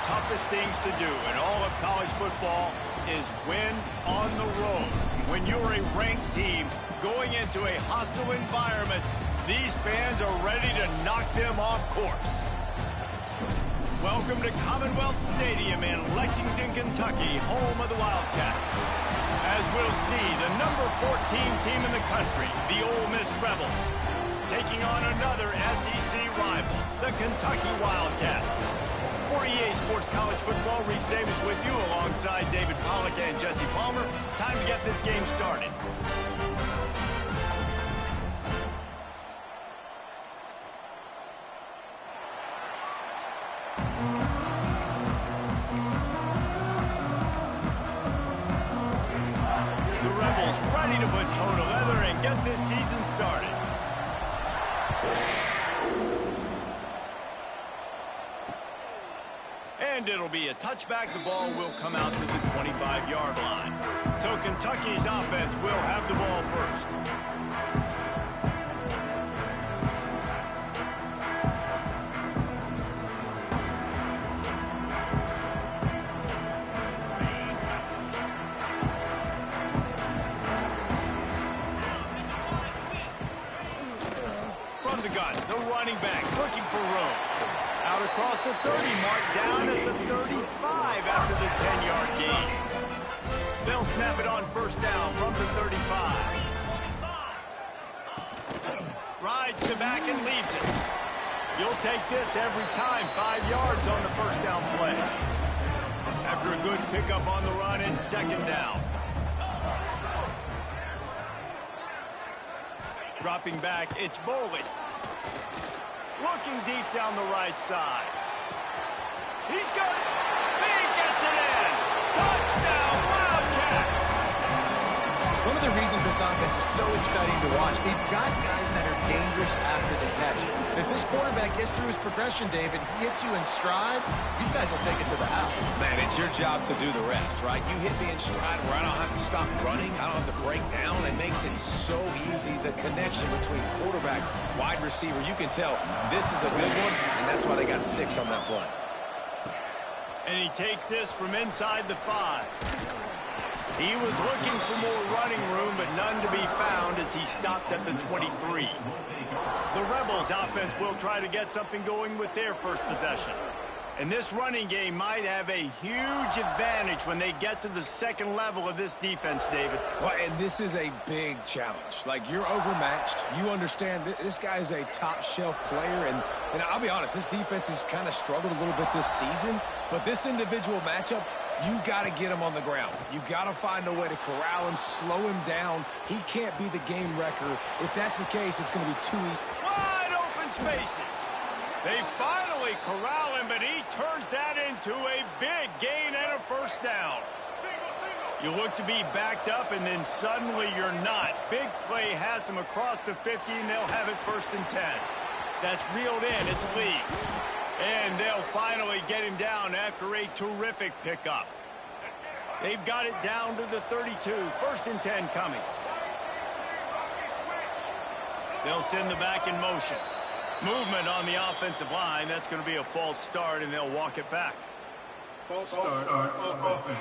toughest things to do in all of college football is win on the road. When you're a ranked team going into a hostile environment, these fans are ready to knock them off course. Welcome to Commonwealth Stadium in Lexington, Kentucky, home of the Wildcats. As we'll see, the number 14 team in the country, the Ole Miss Rebels, taking on another SEC rival, the Kentucky Wildcats. For EA Sports College Football, Reese Davis with you alongside David Pollack and Jesse Palmer. Time to get this game started. The Rebels ready to put toe to leather and get this season started. And it'll be a touchback. The ball will come out to the 25-yard line. So Kentucky's offense will have the ball first. From the gun, the running back looking for room. Out across the 30, marked down at the 35 after the 10-yard gain. They'll snap it on first down from the 35. Rides to back and leaves it. You'll take this every time. 5 yards on the first down play. After a good pickup on the run, it's second down. Dropping back, it's Boley. Looking deep down the right side. He's got it. He gets it in. Touchdown, Wildcats. One of the reasons this offense is so exciting to watch, they've got guys that are dangerous after the catch. And if this quarterback gets through his progression, David, he hits you in stride, these guys will take it to the house. Man, it's your job to do the rest, right? You hit me in stride where I don't have to stop running. I don't have to break down. It makes it so easy. The connection between quarterback, wide receiver, you can tell this is a good one, and that's why they got 6 on that play. And he takes this from inside the 5. He was looking for more running room, but none to be found as he stopped at the 23. The Rebels offense will try to get something going with their first possession. And this running game might have a huge advantage when they get to the second level of this defense, David. Well, and this is a big challenge. Like, you're overmatched. You understand this guy is a top-shelf player. And I'll be honest, this defense has kind of struggled a little bit this season. But this individual matchup, you got to get him on the ground. You got to find a way to corral him, slow him down. He can't be the game wrecker. If that's the case, it's going to be too easy. Wide open spaces. They finally corral him, but he turns that into a big gain and a first down. You look to be backed up, and then suddenly you're not. Big play has them across the 50, and they'll have it first and 10. That's reeled in. It's Lee. And they'll finally get him down after a terrific pickup. They've got it down to the 32. First and 10 coming. They'll send the back in motion. Movement on the offensive line. That's going to be a false start, and they'll walk it back. False start on offense.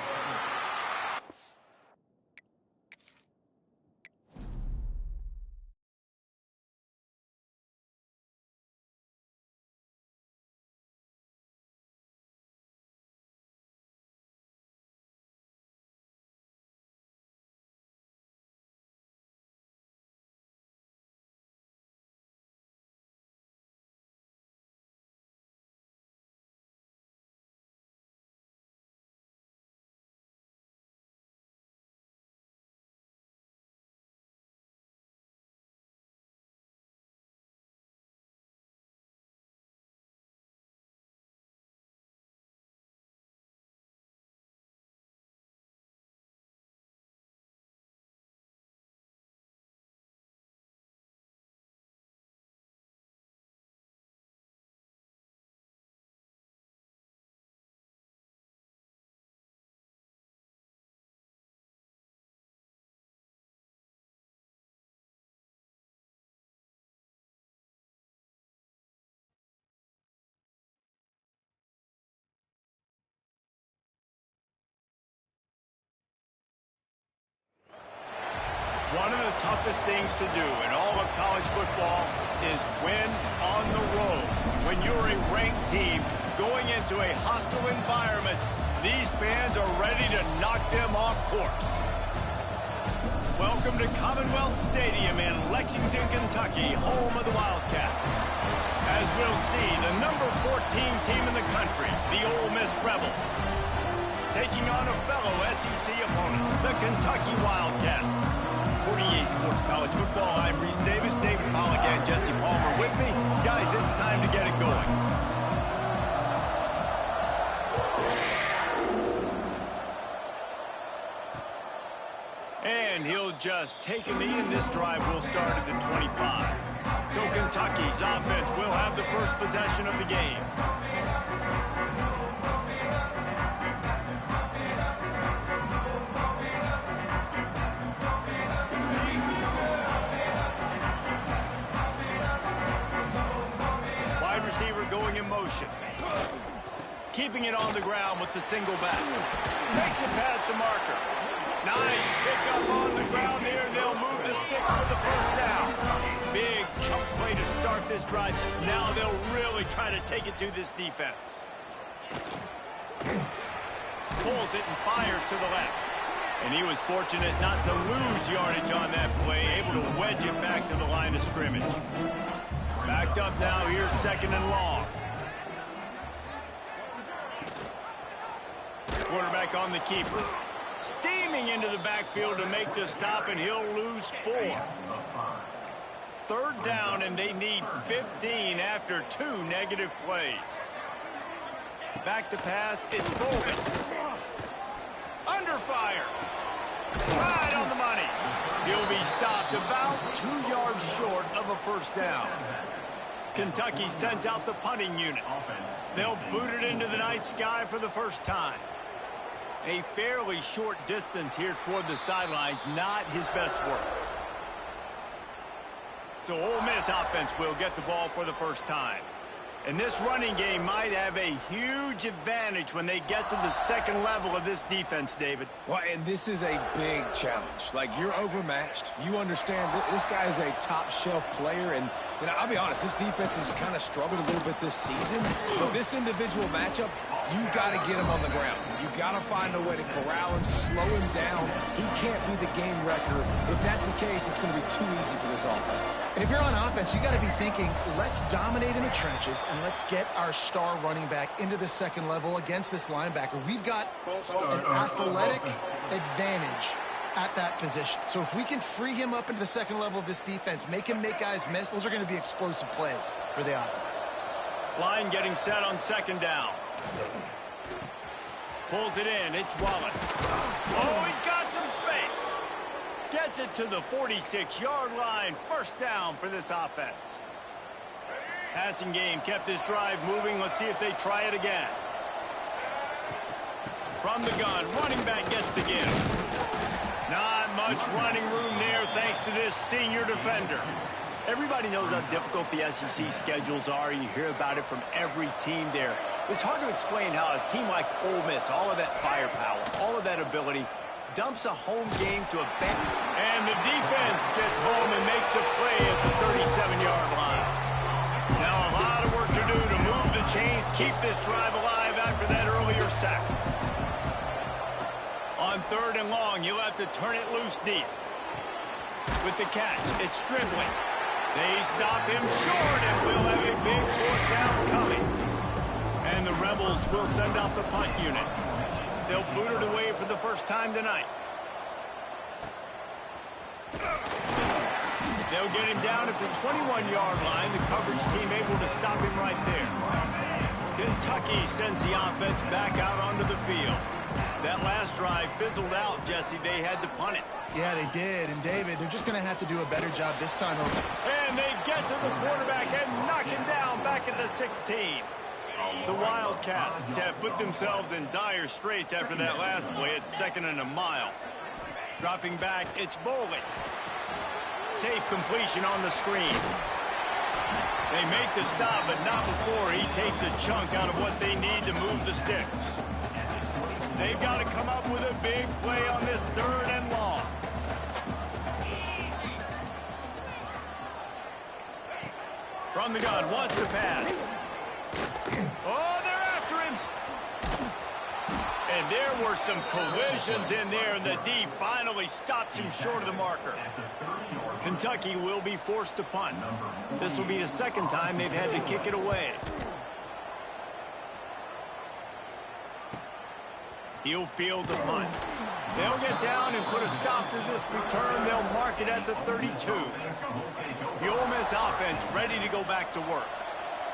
One of the toughest things to do in all of college football is win on the road. When you're a ranked team going into a hostile environment, these fans are ready to knock them off course. Welcome to Commonwealth Stadium in Lexington, Kentucky, home of the Wildcats. As we'll see, the number 14 team in the country, the Ole Miss Rebels, taking on a fellow SEC opponent, the Kentucky Wildcats. 48 Sports College Football. I'm Reese Davis, David Pollack, and Jesse Palmer with me. Guys, it's time to get it going. And he'll just take a knee, and this drive will start at the 25. So Kentucky's offense will have the first possession of the game. Receiver going in motion. Keeping it on the ground with the single back. Makes it past the marker. Nice pickup on the ground there. They'll move the sticks for the first down. Big chunk play to start this drive. Now they'll really try to take it to this defense. Pulls it and fires to the left. And he was fortunate not to lose yardage on that play. Able to wedge it back to the line of scrimmage. Backed up now, here's second and long. Quarterback on the keeper. Steaming into the backfield to make the stop, and he'll lose 4. Third down, and they need 15 after 2 negative plays. Back to pass, it's Bolden. Under fire. Right on the money. He'll be stopped about 2 yards short of a first down. Kentucky sends out the punting unit. They'll boot it into the night sky for the first time. A fairly short distance here toward the sidelines, not his best work. So Ole Miss offense will get the ball for the first time. And this running game might have a huge advantage when they get to the second level of this defense, David. Well, and this is a big challenge. Like, you're overmatched. You understand this guy is a top-shelf player, and I'll be honest, this defense has kind of struggled a little bit this season. But this individual matchup, you got to get him on the ground. You got to find a way to corral him, slow him down. He can't be the game wrecker. If that's the case, it's going to be too easy for this offense. And if you're on offense, you got to be thinking, let's dominate in the trenches and let's get our star running back into the second level against this linebacker. We've got an athletic advantage at that position. So if we can free him up into the second level of this defense, make him make guys miss, those are going to be explosive plays for the offense. Line getting set on second down. Pulls it in. It's Wallace. Oh, he's got some space. Gets it to the 46-yard line. First down for this offense. Passing game kept this drive moving. Let's see if they try it again. From the gun, running back gets the give. Not much running room there thanks to this senior defender. Everybody knows how difficult the SEC schedules are. You hear about it from every team there. It's hard to explain how a team like Ole Miss, all of that firepower, all of that ability, dumps a home game to a bench. And the defense gets home and makes a play at the 37-yard line. Now a lot of work to do to move the chains, keep this drive alive after that earlier sack. On third and long, you'll have to turn it loose deep. With the catch, it's Stribley. They stop him short, and we'll have a big fourth down coming. And the Rebels will send out the punt unit. They'll boot it away for the first time tonight. They'll get him down at the 21-yard line. The coverage team able to stop him right there. Kentucky sends the offense back out onto the field. That last drive fizzled out, Jesse. They had to punt it. Yeah, they did. And, David, they're just going to have to do a better job this time over. And they get to the quarterback and knock him down back at the 16. The Wildcats have put themselves in dire straits after that last play. It's second and a mile. Dropping back, it's Boley. Safe completion on the screen. They make the stop, but not before he takes a chunk out of what they need to move the sticks. They've got to come up with a big play on this third and long. From the gun, wants to pass. Oh, they're after him. And there were some collisions in there, and the D finally stops him short of the marker. Kentucky will be forced to punt. This will be the second time they've had to kick it away. He'll field the punt. They'll get down and put a stop to this return. They'll mark it at the 32. The Ole Miss offense ready to go back to work.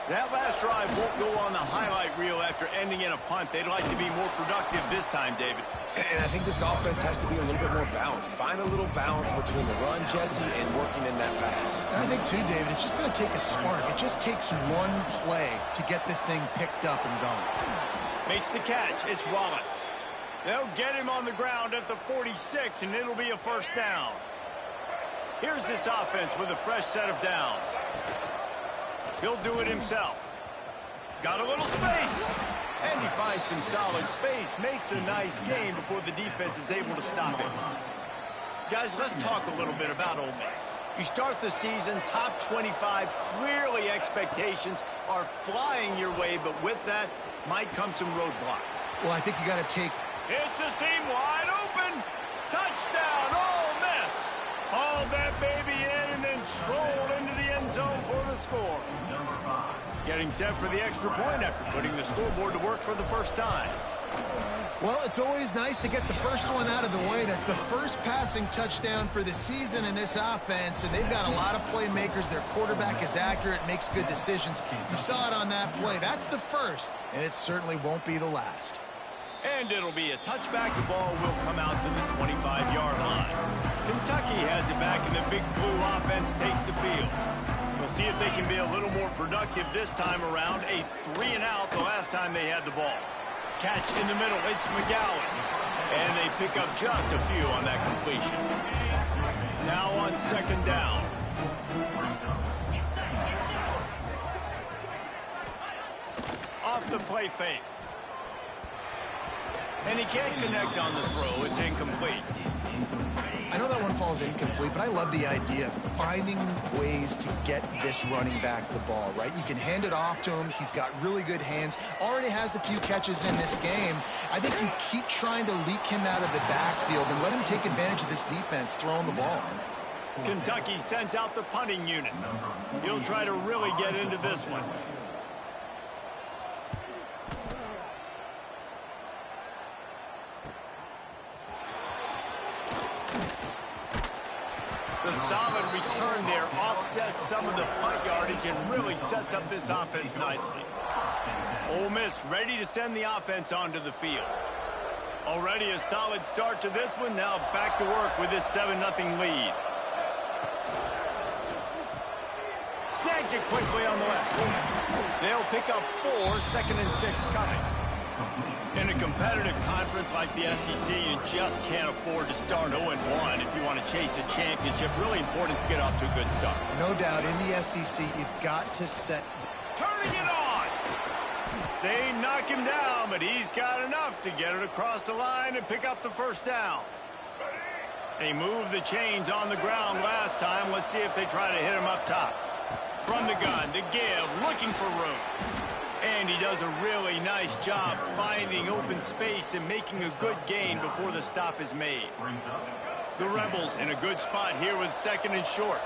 That last drive won't go on the highlight reel after ending in a punt. They'd like to be more productive this time, David. And I think this offense has to be a little bit more balanced. Find a little balance between the run, Jesse, and working in that pass. And I think, too, David, it's just going to take a spark. It just takes one play to get this thing picked up and going. Makes the catch. It's Wallace. They'll get him on the ground at the 46, and it'll be a first down. Here's this offense with a fresh set of downs. He'll do it himself. Got a little space. And he finds some solid space. Makes a nice gain before the defense is able to stop him. Guys, let's talk a little bit about Ole Miss. You start the season top 25. Clearly expectations are flying your way, but with that might come some roadblocks. Well, I think you got to take... It's a seam wide open. Touchdown, Ole Miss. Haul that baby in and then stroll into the end zone for the score. Getting set for the extra point after putting the scoreboard to work for the first time. Well, it's always nice to get the first one out of the way. That's the first passing touchdown for the season in this offense, and they've got a lot of playmakers. Their quarterback is accurate, makes good decisions. You saw it on that play. That's the first, and it certainly won't be the last. And it'll be a touchback. The ball will come out to the 25-yard line. Kentucky has it back, and the big blue offense takes the field. We'll see if they can be a little more productive this time around. A 3-and-out the last time they had the ball. Catch in the middle. It's McGowan. And they pick up just a few on that completion. Now on second down. Off the play fake. And he can't connect on the throw. It's incomplete. I know that one falls incomplete, but I love the idea of finding ways to get this running back the ball, right? You can hand it off to him. He's got really good hands. Already has a few catches in this game. I think you keep trying to leak him out of the backfield and let him take advantage of this defense throwing the ball. Kentucky sent out the punting unit. He'll try to really get into this one. The solid return there offsets some of the punt yardage and really sets up this offense nicely. Ole Miss ready to send the offense onto the field. Already a solid start to this one. Now back to work with this 7-0 lead. Snags it quickly on the left. They'll pick up 4, 2nd and 6 coming. In a competitive conference like the SEC, you just can't afford to start 0-1 if you want to chase a championship. Really important to get off to a good start. No doubt, in the SEC, you've got to set... Turning it on! They knock him down, but he's got enough to get it across the line and pick up the first down. They moved the chains on the ground last time. Let's see if they try to hit him up top. From the gun, to give, looking for room. And he does a really nice job finding open space and making a good gain before the stop is made. The Rebels in a good spot here with 2nd and short.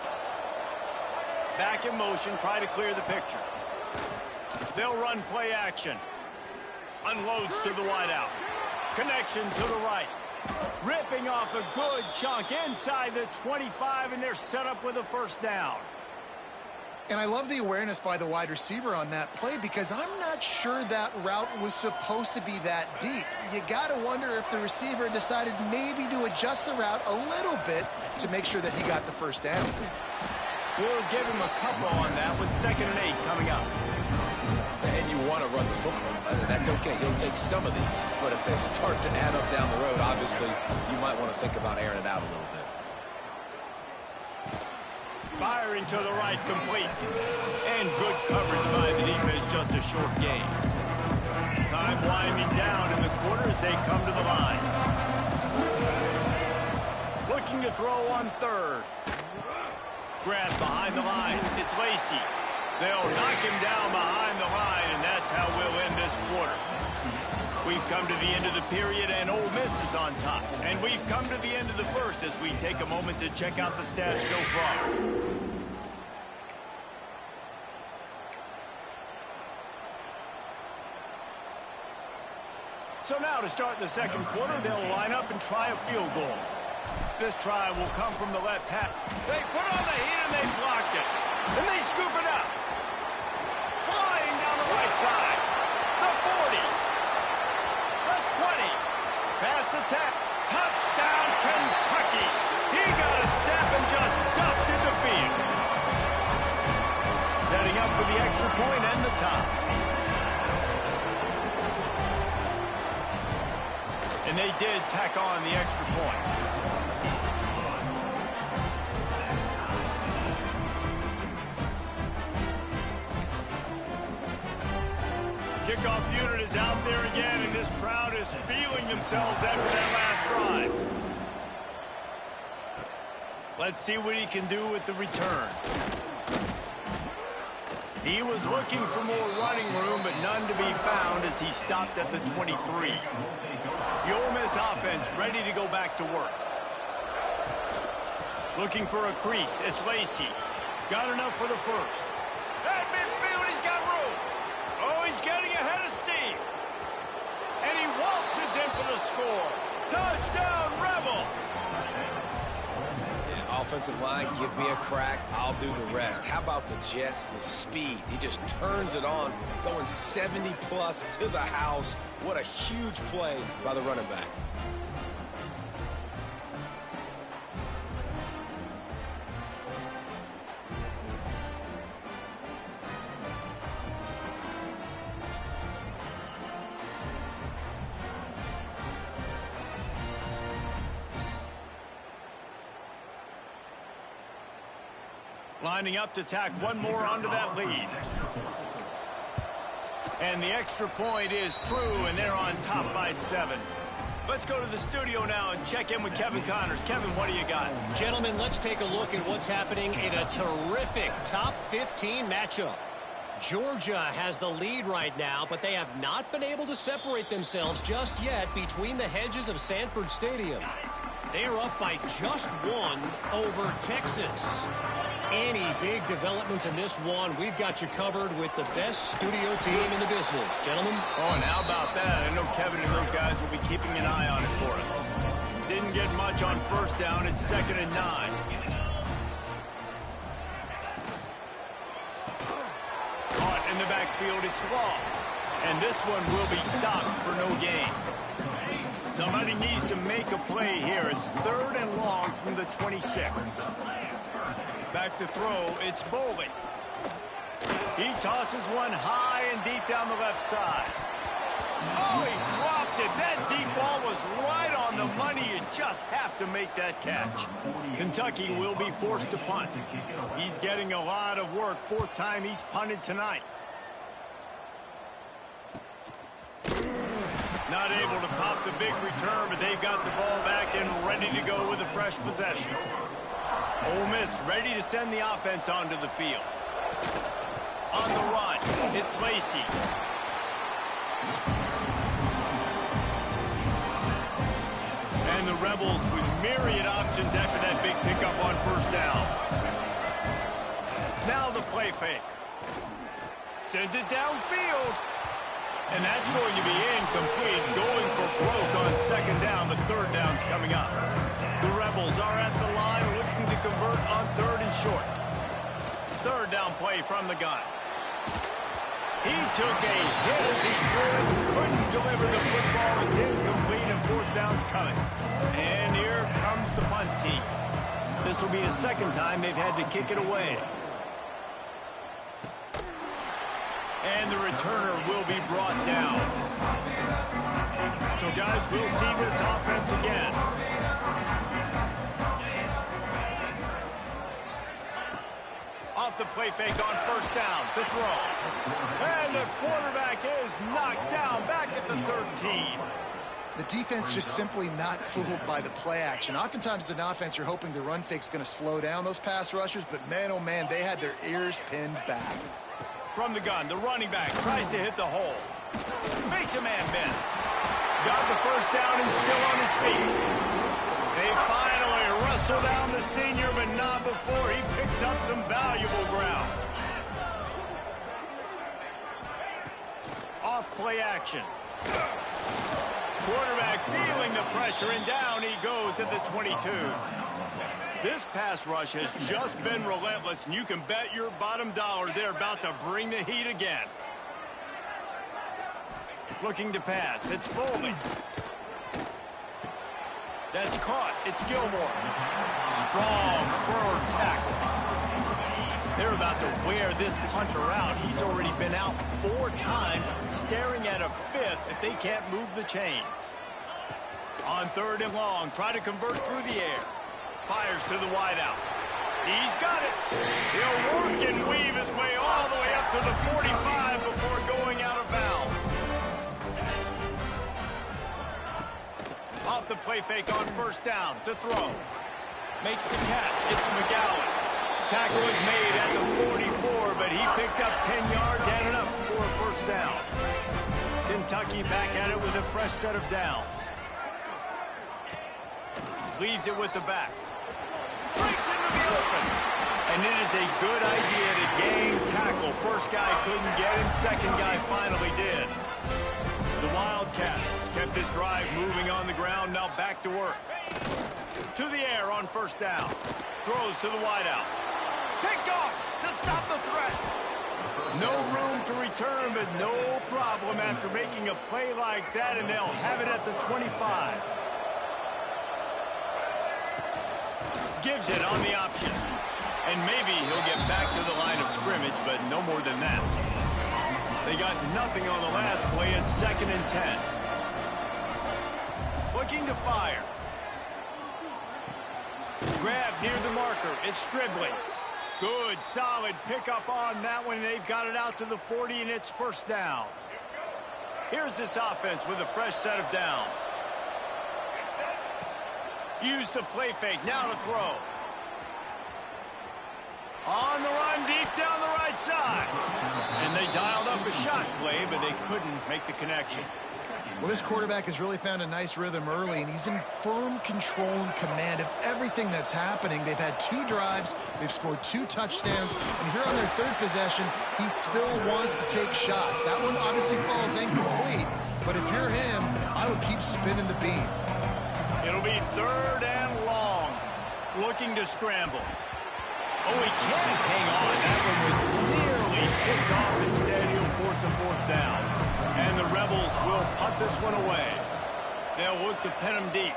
Back in motion, try to clear the picture. They'll run play action. Unloads to the wideout. Connection to the right. Ripping off a good chunk inside the 25, and they're set up with a first down. And I love the awareness by the wide receiver on that play because I'm not sure that route was supposed to be that deep. You got to wonder if the receiver decided maybe to adjust the route a little bit to make sure that he got the first down. We'll give him a couple on that with 2nd and 8 coming up. And you want to run the football. That's okay. You'll take some of these. But if they start to add up down the road, obviously, you might want to think about airing it out a little bit. Firing to the right, complete. And good coverage by the defense, just a short gain. Time winding down in the quarter as they come to the line. Looking to throw on 3rd. Grab behind the line. It's Lacey. They'll knock him down behind the line, and that's how we'll end this quarter. We've come to the end of the period, and Ole Miss is on top. And we've come to the end of the first as we take a moment to check out the stats so far. So now to start the second quarter, they'll line up and try a field goal. This try will come from the left half. They put on the heat and they blocked it. And they scoop it up. Flying down the right side. The 40. The 20. Pass the tap. Touchdown, Kentucky. He got a step and just dusted the field. Setting up for the extra point and the top. And they did tack on the extra point. Kickoff unit is out there again, and this crowd is feeling themselves after that last drive. Let's see what he can do with the return. He was looking for more running room, but none to be found as he stopped at the 23. The Ole Miss offense ready to go back to work. Looking for a crease. It's Lacey. Got enough for the first. At midfield, he's got room. Oh, he's getting ahead of steam. And he waltzes in for the score. Touchdown, Rebels! Yeah, offensive line, give me a crack. I'll do the rest. How about the Jets, the speed? He just turns it on, going 70-plus to the house. What a huge play by the running back. Lining up to tack one more onto that lead. And the extra point is true, and they're on top by 7. Let's go to the studio now and check in with Kevin Connors. Kevin, what do you got? Gentlemen, let's take a look at what's happening in a terrific top 15 matchup. Georgia has the lead right now, but they have not been able to separate themselves just yet between the hedges of Sanford Stadium. They are up by just 1 over Texas. Any big developments in this one, we've got you covered with the best studio team in the business. Gentlemen? Oh, and how about that? I know Kevin and those guys will be keeping an eye on it for us. Didn't get much on first down. It's 2nd and 9. Caught in the backfield. It's Law. And this one will be stopped for no gain. Somebody needs to make a play here. It's 3rd and long from the 26. Back to throw, it's Bowling. He tosses one high and deep down the left side. Oh, he dropped it. That deep ball was right on the money. You just have to make that catch. Kentucky will be forced to punt. He's getting a lot of work. 4th time he's punted tonight. Not able to pop the big return, but they've got the ball back and ready to go with a fresh possession. Ole Miss ready to send the offense onto the field. On the run, it's Lacey. And the Rebels with myriad options after that big pickup on first down. Now the play fake. Sends it downfield. And that's going to be incomplete. Going for broke on 2nd down, but 3rd down's coming up. The Rebels are at the line looking to convert on 3rd and short. 3rd down play from the gun. He took a hit as he threw it. Couldn't deliver the football. It's incomplete and 4th down's coming. And here comes the punt team. This will be the 2nd time they've had to kick it away. And the returner will be brought down. So, guys, we'll see this offense again. Off the play fake on first down to throw. And the quarterback is knocked down back at the 13. The defense just simply not fooled by the play action. Oftentimes as an offense, you're hoping the run fake's going to slow down those pass rushers, but man, oh man, they had their ears pinned back. From the gun, the running back tries to hit the hole. Makes a man miss. Got the first down and still on his feet. They finally wrestle down the senior, but not before he picks up some valuable ground. Off play action. Quarterback feeling the pressure, and down he goes at the 22. This pass rush has just been relentless, and you can bet your bottom dollar they're about to bring the heat again. Looking to pass. It's Foley. That's caught. It's Gilmore. Strong, firm tackle. They're about to wear this punter out. He's already been out 4 times, staring at a 5th if they can't move the chains. On 3rd and long, try to convert through the air. Fires to the wideout. He's got it. He'll work and weave his way all the way up to the 45 before going out of bounds. Off the play fake on 1st down to throw. Makes the catch. It's McGowan. Tackle is made at the 44, but he picked up 10 yards and enough for a 1st down. Kentucky back at it with a fresh set of downs. Leaves it with the back. Breaks into the open. And it is a good idea to gang tackle. First guy couldn't get him. Second guy finally did. The Wildcats kept this drive moving on the ground. Now back to work. To the air on 1st down. Throws to the wideout. Picked off to stop the threat. No room to return, but no problem after making a play like that, and they'll have it at the 25. Gives it on the option. And maybe he'll get back to the line of scrimmage, but no more than that. They got nothing on the last play. It's 2nd and 10. Looking to fire. Grab near the marker. It's Stribley. Good, solid pickup on that one. They've got it out to the 40, and it's 1st down. Here's this offense with a fresh set of downs. Use the play fake. Now to throw. On the run, deep down the right side. And they dialed up a shot play, but they couldn't make the connection. Well, this quarterback has really found a nice rhythm early, and he's in firm control and command of everything that's happening. They've had 2 drives. They've scored 2 touchdowns. And here on their 3rd possession, he still wants to take shots. That one obviously falls incomplete. But if you're him, I would keep spinning the beam. It'll be 3rd and long. Looking to scramble. Oh, he can't hang on. That one was nearly picked off. Instead, he'll force a 4th down. And the Rebels will punt this one away. They'll look to pin him deep.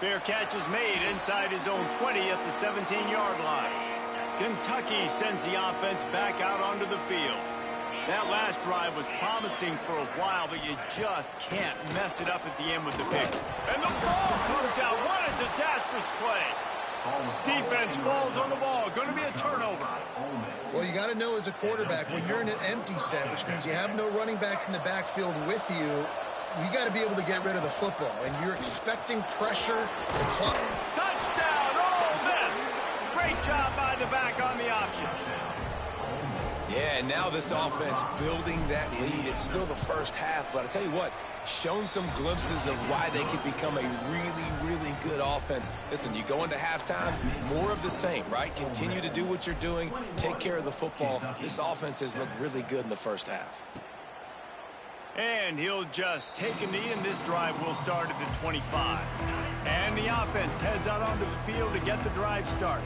Fair catch is made inside his own 20 at the 17-yard line. Kentucky sends the offense back out onto the field. That last drive was promising for a while, but you just can't mess it up at the end with the pick. And the ball comes out. What a disastrous play. Defense falls on the ball. Going to be a turnover. Well, you got to know as a quarterback, when you're in an empty set, which means you have no running backs in the backfield with you, you got to be able to get rid of the football. And you're expecting pressure. Touchdown, Ole Miss. Great job by the back on the option. Yeah, and now this offense building that lead. It's still the 1st half, but I tell you what, shown some glimpses of why they could become a really, really good offense. Listen, you go into halftime, more of the same, right? Continue to do what you're doing, take care of the football. This offense has looked really good in the 1st half. And he'll just take a knee, and this drive will start at the 25. And the offense heads out onto the field to get the drive started.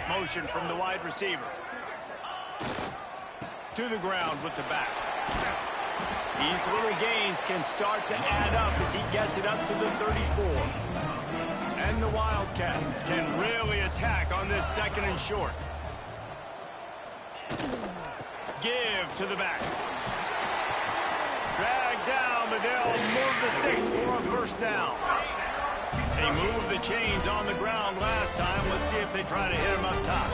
Motion from the wide receiver. To the ground with the back. These little gains can start to add up as he gets it up to the 34. And the Wildcats can really attack on this 2nd and short. Give to the back. Drag down, but they'll move the sticks for a 1st down. They moved the chains on the ground last time. Let's see if they try to hit him up top.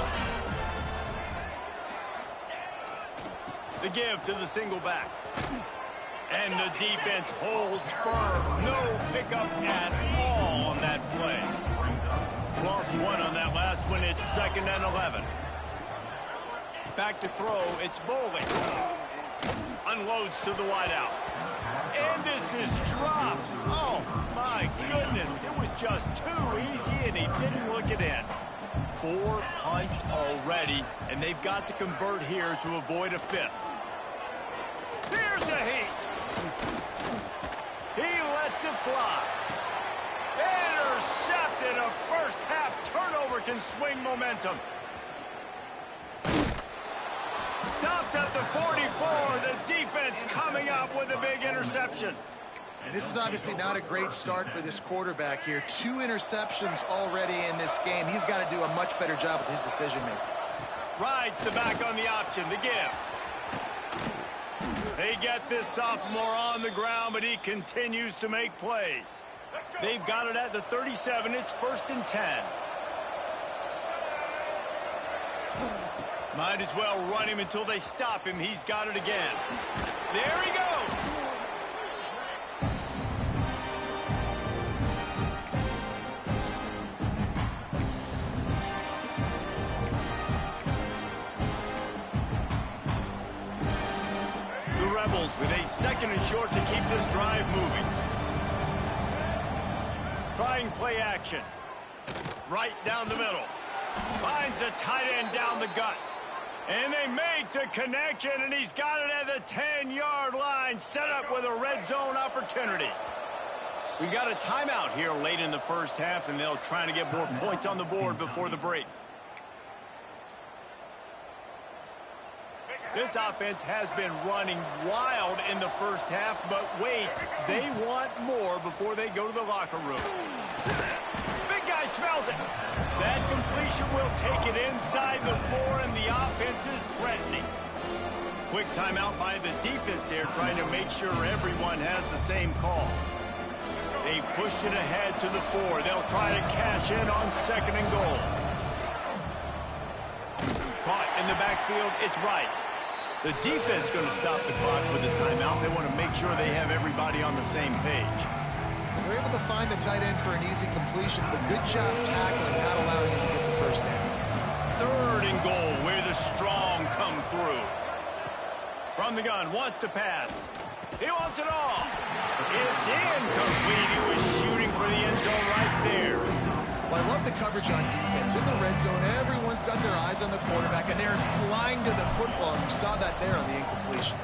The give to the single back. And the defense holds firm. No pickup at all on that play. lost one on that last one. It's 2nd and 11. Back to throw. It's Bowling. Unloads to the wideout. And this is dropped. Oh, my goodness. It was just too easy, and he didn't look it in. 4 punts already, and they've got to convert here to avoid a 5th. Here's a heat. He lets it fly. Intercepted. A first half turnover can swing momentum. Stopped at the 44. The defense coming up with a big interception. And this is obviously not a great start for this quarterback here. 2 interceptions already in this game. He's got to do a much better job with his decision-making. Rides the back on the option. The give. They get this sophomore on the ground, but he continues to make plays. They've got it at the 37. It's 1st and 10. Might as well run him until they stop him. He's got it again. There he goes. The Rebels with a 2nd and short to keep this drive moving. Trying play action. Right down the middle. Finds a tight end down the gut. And they make the connection, and he's got it at the 10-yard line, set up with a red zone opportunity. We got a timeout here late in the first half, and they'll try to get more points on the board before the break. This offense has been running wild in the first half, but wait, they want more before they go to the locker room. Big guy smells it. That completion will take it inside the 4, and the offense is threatening. Quick timeout by the defense there, trying to make sure everyone has the same call. They've pushed it ahead to the 4. They'll try to cash in on 2nd and goal. Caught in the backfield. It's right. The defense going to stop the clock with a timeout. They want to make sure they have everybody on the same page. They're able to find the tight end for an easy completion, but good job tackling, not allowing him to get the first down. 3rd and goal, where the strong come through. From the gun, wants to pass. He wants it all. It's incomplete. He was shooting for the end zone right there. Well, I love the coverage on defense. In the red zone, everyone's got their eyes on the quarterback, and they're flying to the football, and you saw that there on the incompletion.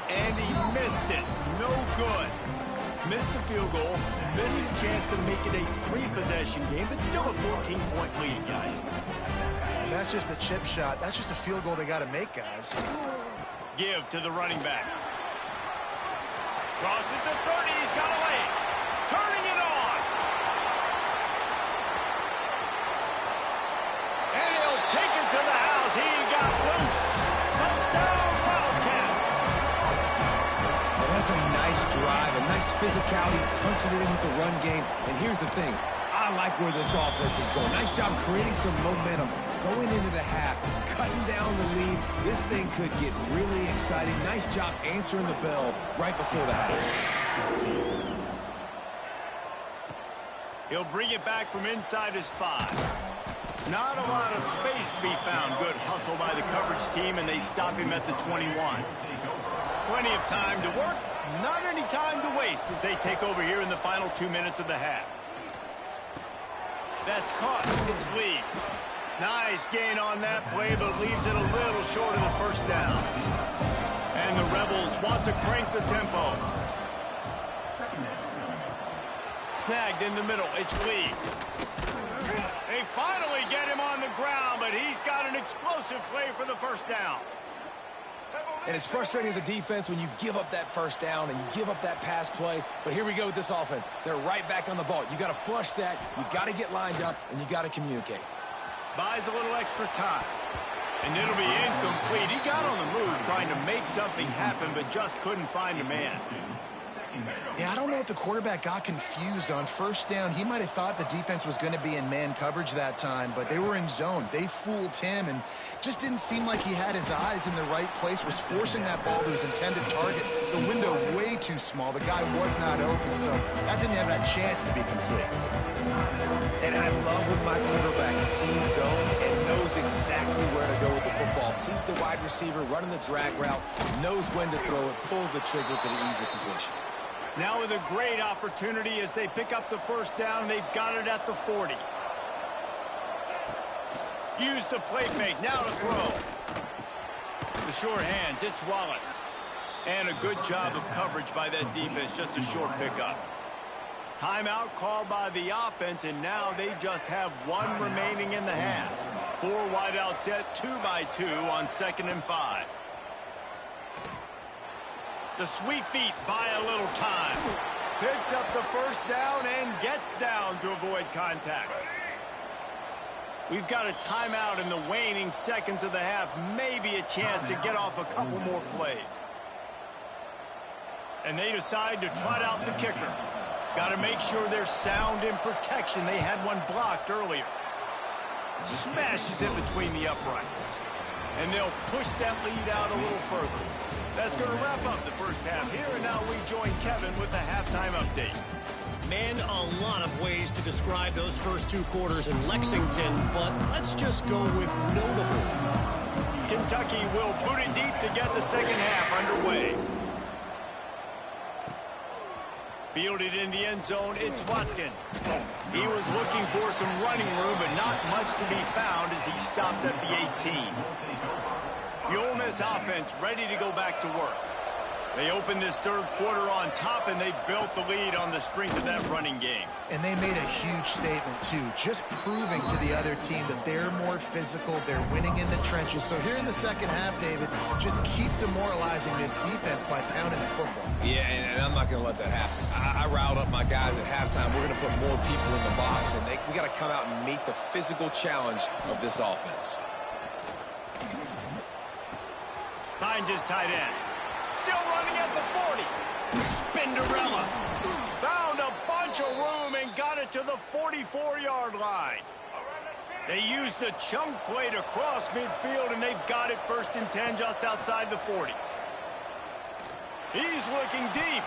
And he missed it. No good. Missed the field goal, missed the chance to make it a 3-possession game, but still a 14-point lead, guys. And that's just a chip shot. That's just a field goal they got to make, guys. Give to the running back. Crosses the 30. He's got a lane. Turning it on. And he'll take it to the house. He got loose. Touchdown, Wildcats. That's a nice drive, a nice physicality, punching it in with the run game. And here's the thing. I like where this offense is going. Nice job creating some momentum. Going into the half, cutting down the lead. This thing could get really exciting. Nice job answering the bell right before the half. He'll bring it back from inside his 5. Not a lot of space to be found. Good hustle by the coverage team, and they stop him at the 21. Plenty of time to work, not any time to waste as they take over here in the final 2 minutes of the half. That's caught. It's Lee. Nice gain on that play, but leaves it a little short of the first down. And the Rebels want to crank the tempo. Snagged in the middle. It's Lee. They finally get him on the ground, but he's got an explosive play for the first down. And it's frustrating as a defense when you give up that first down and you give up that pass play. But here we go with this offense. They're right back on the ball. You got to flush that. You got to get lined up, and you got to communicate. Buys a little extra time. And it'll be incomplete. He got on the move trying to make something happen, but just couldn't find a man. Yeah, I don't know if the quarterback got confused on first down. He might have thought the defense was going to be in man coverage that time, but they were in zone. They fooled him and just didn't seem like he had his eyes in the right place, was forcing that ball to his intended target. The window way too small. The guy was not open, so that didn't have that chance to be complete. And I love when my quarterback sees zone and knows exactly where to go with the football. Sees the wide receiver running the drag route, knows when to throw it, pulls the trigger for the easy completion. Now with a great opportunity as they pick up the first down, they've got it at the 40. Use the play fake, now to throw. The short hands, it's Wallace. And a good job of coverage by that defense, just a short pickup. Timeout called by the offense, and now they just have one remaining in the half. 4 wideout set, 2-by-2 on 2nd and 5. The sweet feet buy a little time. Picks up the first down and gets down to avoid contact. We've got a timeout in the waning seconds of the half. Maybe a chance to get off a couple more plays. And they decide to trot out the kicker. Got to make sure they're sound in protection. They had one blocked earlier. Smashes it between the uprights. And they'll push that lead out a little further. That's going to wrap up the first half here, and now we join Kevin with the halftime update. Man, a lot of ways to describe those first 2 quarters in Lexington, but let's just go with notable. Kentucky will boot it deep to get the second half underway. Fielded in the end zone, it's Watkins. He was looking for some running room, but not much to be found as he stopped at the 18. The Ole Miss offense ready to go back to work. They opened this third quarter on top, and they built the lead on the strength of that running game. And they made a huge statement, too, just proving to the other team that they're more physical, they're winning in the trenches. So here in the second half, David, just keep demoralizing this defense by pounding the football. Yeah, and I'm not going to let that happen. I riled up my guys at halftime. We're going to put more people in the box, and we got to come out and meet the physical challenge of this offense. Finds his tight end. Still running at the 40. Spinderella. Found a bunch of room and got it to the 44-yard line. They used the chunk play to cross midfield, and they've got it 1st and 10 just outside the 40. He's looking deep.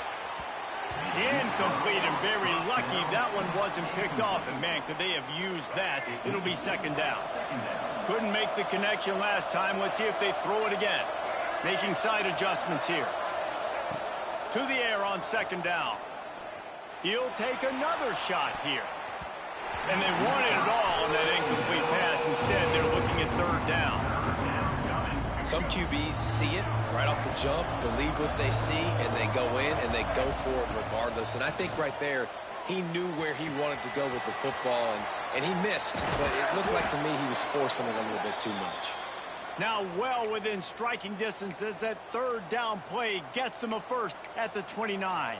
Incomplete, and very lucky that one wasn't picked off. And, man, could they have used that? It'll be 2nd down. Couldn't make the connection last time. Let's see if they throw it again. Making side adjustments here. To the air on 2nd down. He'll take another shot here. And they wanted it all on that incomplete pass. Instead, they're looking at 3rd down. Some QBs see it right off the jump, believe what they see, and they go in and they go for it regardless. And I think right there, he knew where he wanted to go with the football, and he missed. But it looked like to me he was forcing it a little bit too much. Now well within striking distance as that 3rd down play gets them a first at the 29.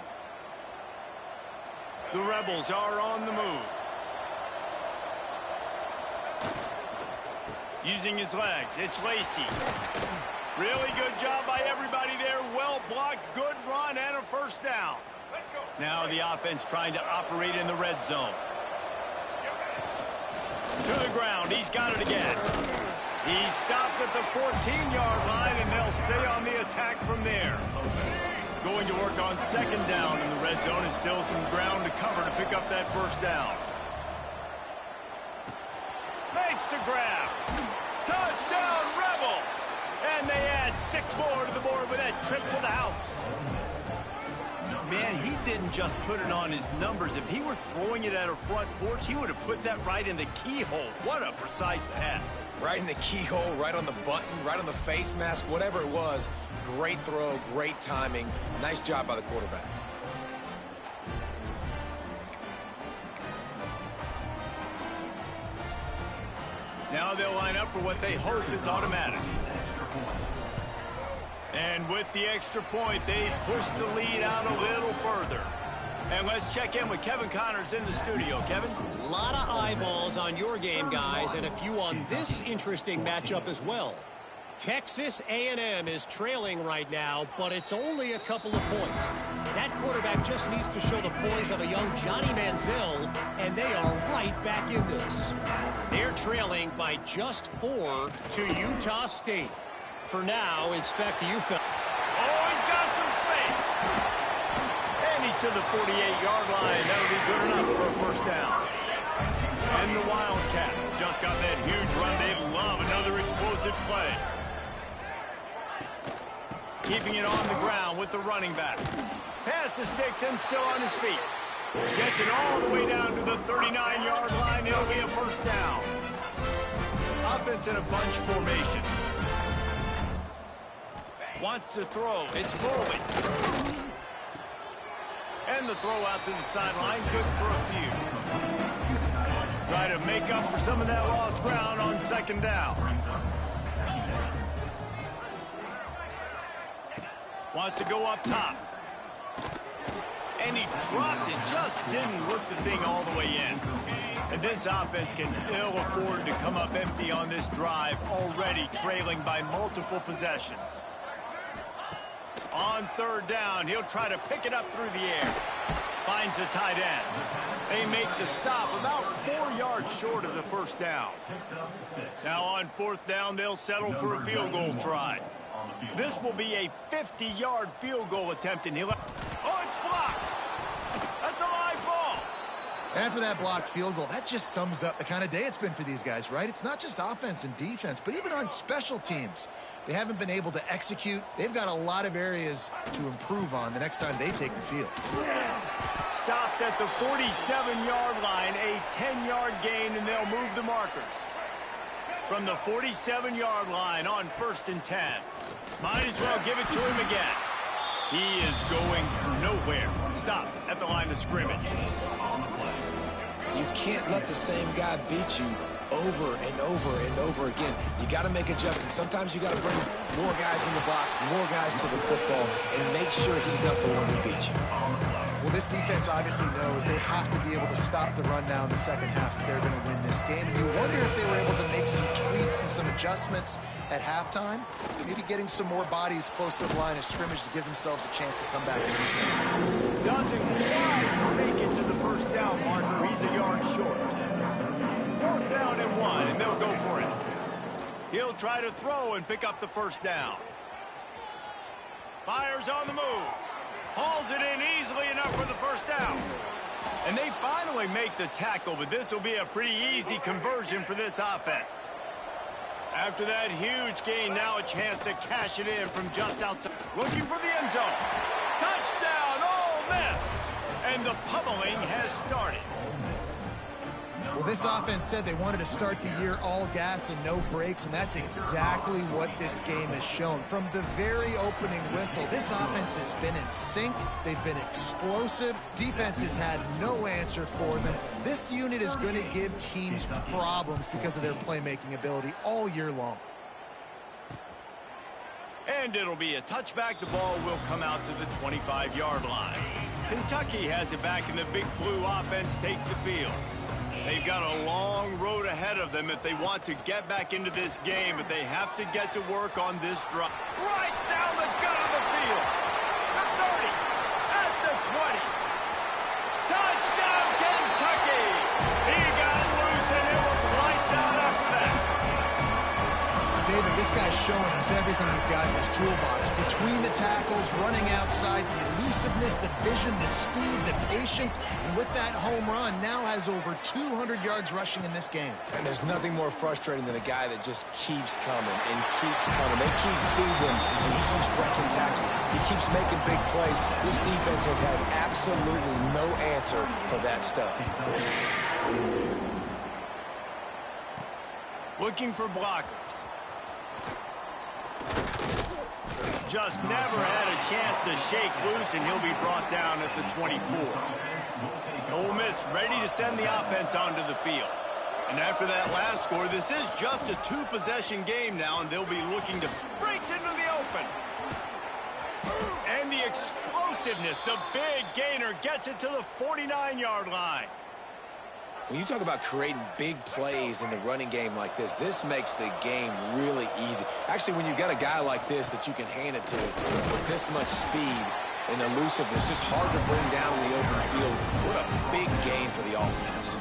The Rebels are on the move. Using his legs, it's Lacey. Really good job by everybody there. Well blocked, good run, and a 1st down. Now the offense trying to operate in the red zone. To the ground, he's got it again. He stopped at the 14-yard line, and they'll stay on the attack from there. Going to work on 2nd down in the red zone, and still some ground to cover to pick up that 1st down. Makes the grab. Touchdown, Rebels! And they add 6 more to the board with that trip to the house. Man, he didn't just put it on his numbers. If he were throwing it at a front porch, he would have put that right in the keyhole. What a precise pass. Right in the keyhole, right on the button, right on the face mask, whatever it was. Great throw, great timing. Nice job by the quarterback. Now they'll line up for what they hope is automatic. And with the extra point, they push the lead out a little further. And let's check in with Kevin Connors in the studio. Kevin? A lot of eyeballs on your game, guys, and a few on this interesting matchup as well. Texas A&M is trailing right now, but it's only a couple of points. That quarterback just needs to show the poise of a young Johnny Manziel, and they are right back in this. They're trailing by just 4 to Utah State. For now, it's back to you, Phil. Oh, he's got some space. And he's to the 48-yard line. That'll be good enough for a first down. And the Wildcats just got that huge run. They love another explosive play. Keeping it on the ground with the running back. Pass the sticks and still on his feet. Gets it all the way down to the 39-yard line. It'll be a first down. Offense in a bunch formation. Wants to throw. It's Bowling. And the throw out to the sideline. Good for a few. Try to make up for some of that lost ground on second down. Wants to go up top. And he dropped it. Just didn't work the thing all the way in. And this offense can ill afford to come up empty on this drive, already trailing by multiple possessions. On third down, he'll try to pick it up through the air. Finds the tight end. They make the stop about 4 yards short of the first down. Now on fourth down, they'll settle for a field goal try. This will be a 50-yard field goal attempt, and he'll... Oh, it's blocked! That's a live ball! After that blocked field goal, that just sums up the kind of day it's been for these guys, right? It's not just offense and defense, but even on special teams. They haven't been able to execute. They've got a lot of areas to improve on the next time they take the field. Stopped at the 47-yard line, a 10-yard gain, and they'll move the markers. From the 47-yard line on 1st and 10. Might as well give it to him again. He is going nowhere. Stop at the line of scrimmage. You can't let the same guy beat you over and over and over again. You got to make adjustments. Sometimes you got to bring more guys in the box, more guys to the football, and make sure he's not the one who beat you. Well, this defense obviously knows they have to be able to stop the run now in the second half if they're going to win this game. And you wonder if they were able to make some tweaks and some adjustments at halftime, maybe getting some more bodies close to the line of scrimmage to give themselves a chance to come back in this game. Doesn't quite make it to the first down marker. He's a yard short. 4th down and 1, and they'll go for it. He'll try to throw and pick up the first down. Fires on the move. Hauls it in easily enough for the first down. And they finally make the tackle, but this will be a pretty easy conversion for this offense. After that huge gain, now a chance to cash it in from just outside. Looking for the end zone. Touchdown, Ole Miss! And the pummeling has started. Well, this offense said they wanted to start the year all gas and no brakes, and that's exactly what this game has shown. From the very opening whistle, this offense has been in sync. They've been explosive. Defense has had no answer for them. This unit is going to give teams problems because of their playmaking ability all year long. And it'll be a touchback. The ball will come out to the 25-yard line. Kentucky has it back, and the Big Blue offense takes the field. They've got a long road ahead of them if they want to get back into this game, but they have to get to work on this drive. Right down the gut of the field. The 30, at the 20. Touchdown, Kentucky! He got loose, and it was lights out after that. David, this guy's showing us everything he's got in his toolbox. Between the tackles, running outside, the elusiveness, the vision, the speed, the patience, and with that home run, now has over 200 yards rushing in this game. And there's nothing more frustrating than a guy that just keeps coming and keeps coming. They keep feeding him, and he keeps breaking tackles. He keeps making big plays. This defense has had absolutely no answer for that stud. Looking for blockers. Just never had a chance to shake loose, and he'll be brought down at the 24. Ole Miss ready to send the offense onto the field. And after that last score, this is just a 2-possession game now, and they'll be looking to breaks into the open. And the explosiveness, the big gainer gets it to the 49-yard line. When you talk about creating big plays in the running game like this makes the game really easy. Actually, when you've got a guy like this that you can hand it to with this much speed and elusiveness, just hard to bring down in the open field. What a big game for the offense.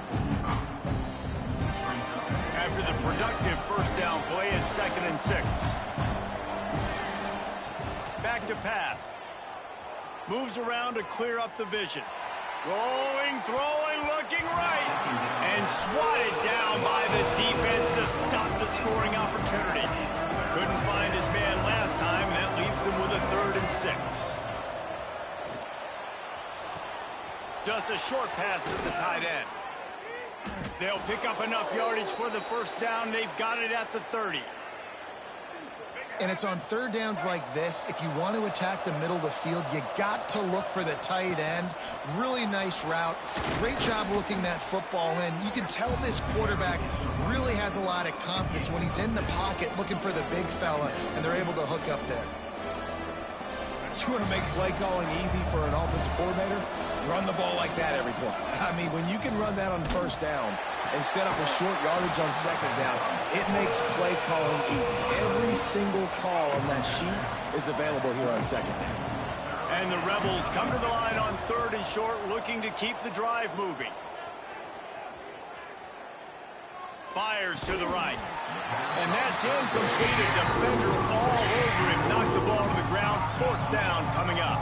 After the productive first down play, it's 2nd and 6. Back to pass. Moves around to clear up the vision. Rolling, throwing, looking right. And swatted down by the defense to stop the scoring opportunity. Couldn't find his man last time. That leaves him with a 3rd and 6. Just a short pass to the tight end. They'll pick up enough yardage for the first down. They've got it at the 30. And it's on 3rd downs like this. If you want to attack the middle of the field, you got to look for the tight end. Really nice route. Great job looking that football in. You can tell this quarterback really has a lot of confidence when he's in the pocket looking for the big fella, and they're able to hook up there. You want to make play calling easy for an offensive coordinator? Run the ball like that every play. I mean, when you can run that on 1st down and set up a short yardage on 2nd down, it makes play calling easy. Every single call on that sheet is available here on 2nd down. And the Rebels come to the line on 3rd and short, looking to keep the drive moving. Fires to the right. And that's incomplete. A defender all over him. Knocked the ball to the ground. 4th down coming up.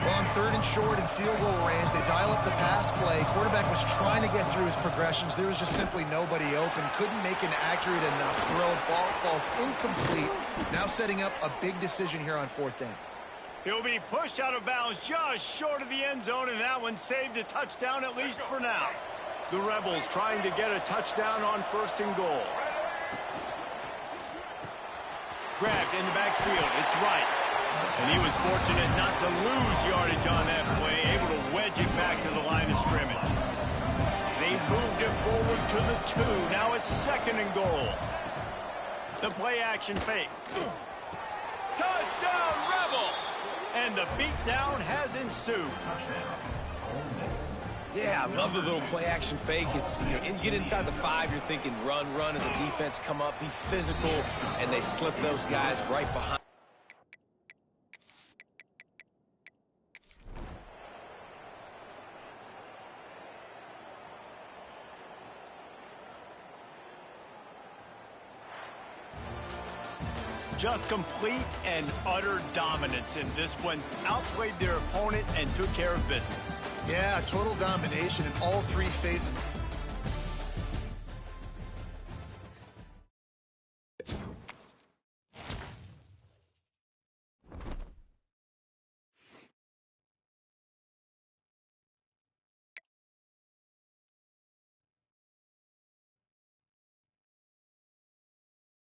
Well, on 3rd and short and field goal range, they dial up the pass play. Quarterback was trying to get through his progressions. There was just simply nobody open. Couldn't make an accurate enough throw. Ball falls incomplete. Now setting up a big decision here on 4th down. He'll be pushed out of bounds just short of the end zone, and that one saved a touchdown at least for now. The Rebels trying to get a touchdown on 1st and goal. Grabbed in the backfield. It's right. And he was fortunate not to lose yardage on that play, able to wedge it back to the line of scrimmage. They moved it forward to the 2. Now it's 2nd and goal. The play action fake. Touchdown, Rebels! And the beatdown has ensued. Yeah, I love the little play-action fake. It's, you get inside the 5, you're thinking run as a defense, come up, be physical, and they slip those guys right behind. Just complete and utter dominance in this one. Outplayed their opponent and took care of business. Yeah, total domination in all 3 phases.